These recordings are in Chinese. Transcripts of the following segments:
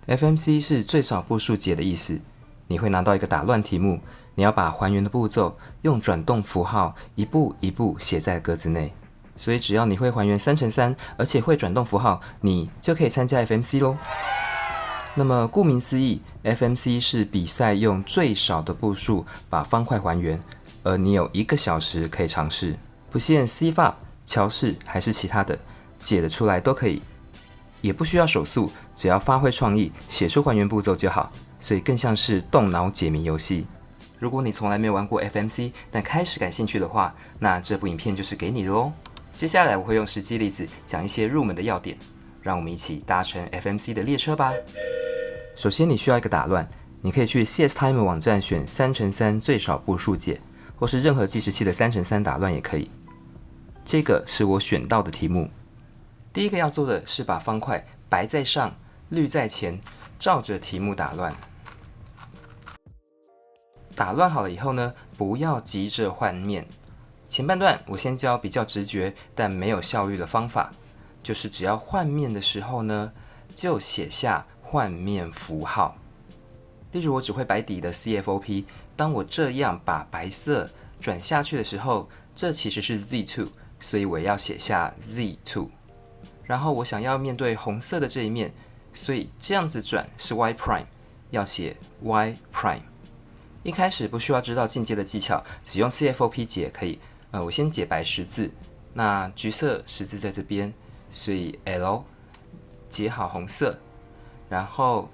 FMC 是最少步数解的意思。你会拿到一个打乱题目，你要把还原的步骤用转动符号一步一步写在格子内。所以只要你会还原3×3，而且会转动符号，你就可以参加 FMC 咯。那么顾名思义 ，FMC 是比赛用最少的步数把方块还原，而你有1个小时可以尝试，不限 C-FA、乔氏还是其他的，解得出来都可以，也不需要手速，只要发挥创意，写出还原步骤就好，所以更像是动脑解谜游戏。如果你从来没有玩过 FMC， 但开始感兴趣的话，那这部影片就是给你的咯。接下来我会用实际例子讲一些入门的要点，让我们一起搭乘 FMC 的列车吧。首先你需要一个打乱，你可以去 CS-Timer 网站选3×3最少步数解，或是任何计时器的3×3打乱也可以。这个是我选到的题目。第一个要做的是把方块白在上，绿在前，照着题目打乱。打乱好了以后呢，不要急着换面。前半段我先教比较直觉但没有效率的方法，就是只要换面的时候呢，就写下换面符号。例如我只会白底的 CFOP， 当我这样把白色转下去的时候，这其实是 Z2， 所以我要写下 Z2。然后我想要面对红色的这一面，所以这样子转是 Y prime， 要写 Y prime。一开始不需要知道进阶的技巧，只用 CFOP 解可以。我先解白十字，那橘色十字在这边，所以 L 解好红色，然后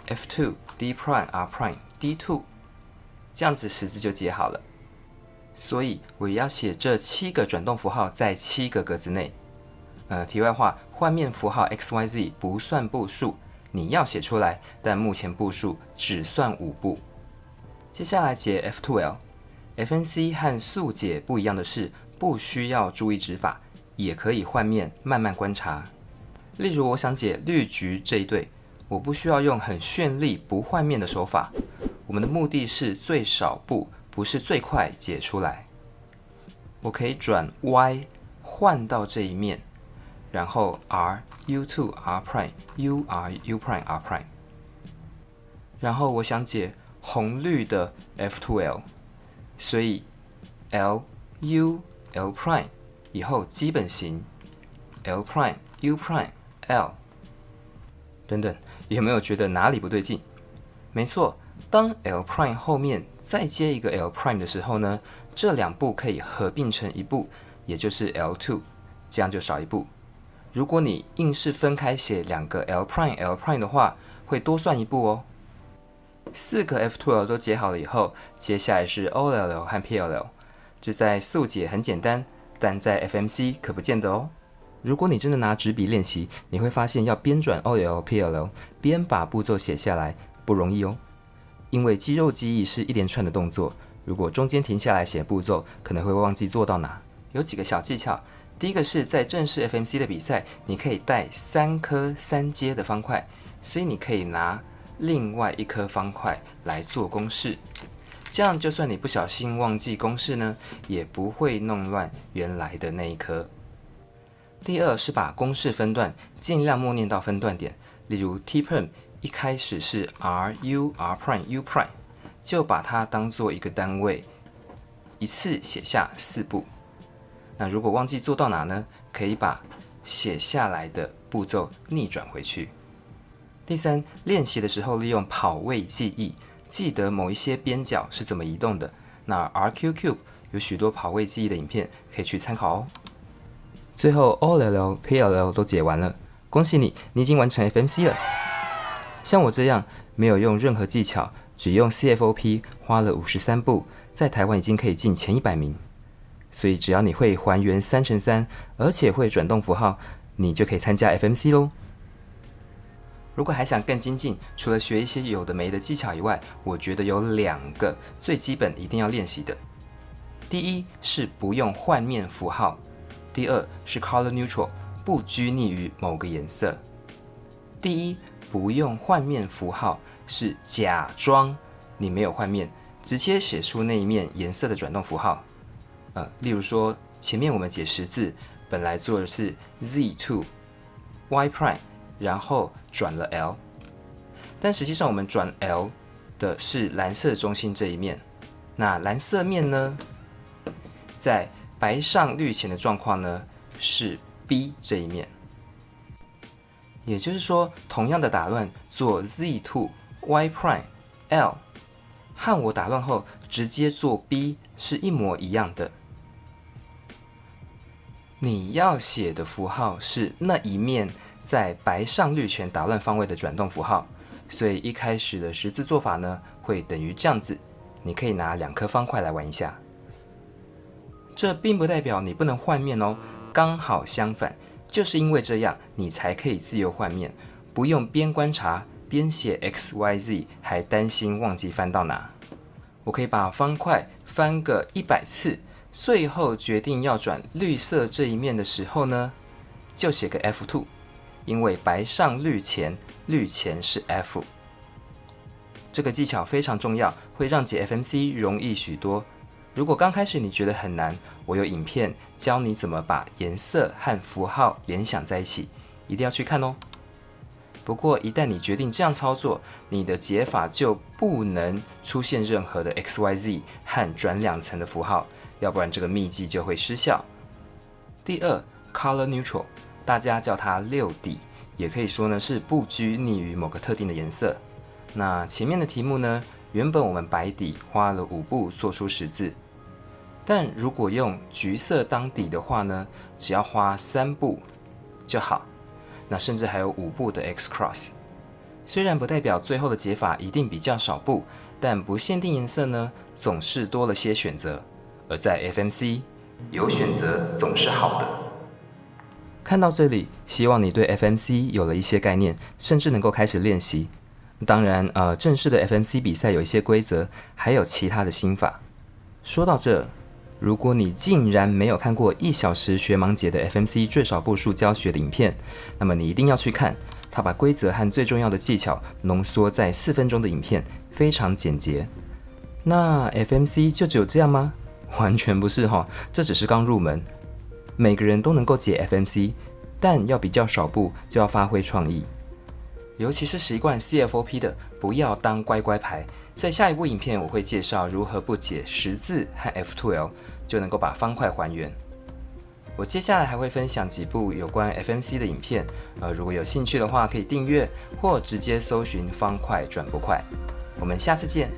F2 D prime R prime D2， 这样子十字就解好了。所以我也要写这7个转动符号在7个格子内。题外话，换面符号 XYZ 不算步数，你要写出来，但目前步数只算5步。接下来解 F2L。FNC 和速解不一样的是，不需要注意指法，也可以换面慢慢观察。例如我想解绿橘这一对，我不需要用很绚丽不换面的手法，我们的目的是最少步，不是最快解出来。我可以转 Y 换到这一面，然后 R U2 R prime U R U prime R prime， 然后我想解红绿的 F2L， 所以 L U L prime 以后基本型 L prime U prime L 等等，有没有觉得哪里不对劲？没错，当 L prime 后面再接一个 L prime 的时候呢，这2步可以合并成一步，也就是 L2， 这样就少一步。如果你硬是分开写2个 L prime L prime 的话，会多算一步哦。4个 F2L 都解好了以后，接下来是 OLL 和 PLL， 这在速解很简单，但在 FMC 可不见得哦。如果你真的拿纸笔练习，你会发现要边转 OLL、PLL 边把步骤写下来不容易哦，因为肌肉记忆是一连串的动作，如果中间停下来写步骤，可能会忘记做到哪。有几个小技巧，第一个是在正式 FMC 的比赛，你可以带3颗3阶的方块，所以你可以拿另外1颗方块来做公式，这样就算你不小心忘记公式呢，也不会弄乱原来的那一颗。第二是把公式分段尽量默念到分段点，例如 T prime 一开始是 R U R prime U prime， 就把它当做一个单位，一次写下4步。那如果忘记做到哪呢？可以把写下来的步骤逆转回去。第三，练习的时候利用跑位记忆，记得某一些边角是怎么移动的。那 RQCube 有许多跑位记忆的影片可以去参考哦。最后 OLL、PLL 都解完了，恭喜你，你已经完成 FMC 了。像我这样没有用任何技巧，只用 CFOP 花了53步，在台湾已经可以进前100名。所以只要你会还原3×3，而且会转动符号，你就可以参加 FMC 咯。如果还想更精进，除了学一些有的没的技巧以外，我觉得有2个最基本一定要练习的。第一是不用换面符号，第二是 color neutral， 不拘泥于某个颜色。第一，不用换面符号是假装你没有换面，直接写出那一面颜色的转动符号。例如说前面我们解十字，本来做的是 Z2 Y prime， 然后转了 L，但实际上我们转 L 的是蓝色中心这一面。那蓝色面呢，在白上绿前的状况呢是 B 这一面。也就是说，同样的打乱做 Z2 Y prime L， 和我打乱后直接做 B 是一模一样的。你要写的符号是那一面在白上绿前打乱方位的转动符号，所以一开始的十字做法呢会等于这样子。你可以拿2颗方块来玩一下。这并不代表你不能换面哦，刚好相反，就是因为这样，你才可以自由换面，不用边观察边写 XYZ， 还担心忘记翻到哪。我可以把方块翻个100次，最后决定要转绿色这一面的时候呢，就写个 F2， 因为白上绿前，绿前是 F。这个技巧非常重要，会让解 FMC 容易许多。如果刚开始你觉得很难，我有影片教你怎么把颜色和符号联想在一起，一定要去看哦。不过一旦你决定这样操作，你的解法就不能出现任何的 XYZ 和转2层的符号，要不然这个秘技就会失效。第二 ，Color Neutral， 大家叫它6底，也可以说呢是不拘泥于某个特定的颜色。那前面的题目呢，原本我们白底花了5步做出十字，但如果用橘色当底的话呢，只要花3步就好。那甚至还有5步的 X cross。虽然不代表最后的解法一定比较少步，但不限定颜色呢，总是多了些选择。而在 FMC， 有选择总是好的。看到这里，希望你对 FMC 有了一些概念，甚至能够开始练习。当然，正式的 FMC 比赛有一些规则，还有其他的心法。说到这，如果你竟然没有看过1小时学盲解的 FMC 最少步数教学的影片，那么你一定要去看。他把规则和最重要的技巧浓缩在4分钟的影片，非常简洁。那 FMC 就只有这样吗？完全不是哈，这只是刚入门。每个人都能够解 FMC， 但要比较少步，就要发挥创意。尤其是习惯 CFOP 的，不要当乖乖牌。在下一部影片，我会介绍如何不解十字和 F2L， 就能够把方块还原。我接下来还会分享几部有关 FMC 的影片，如果有兴趣的话，可以订阅或直接搜寻方块转不快。我们下次见。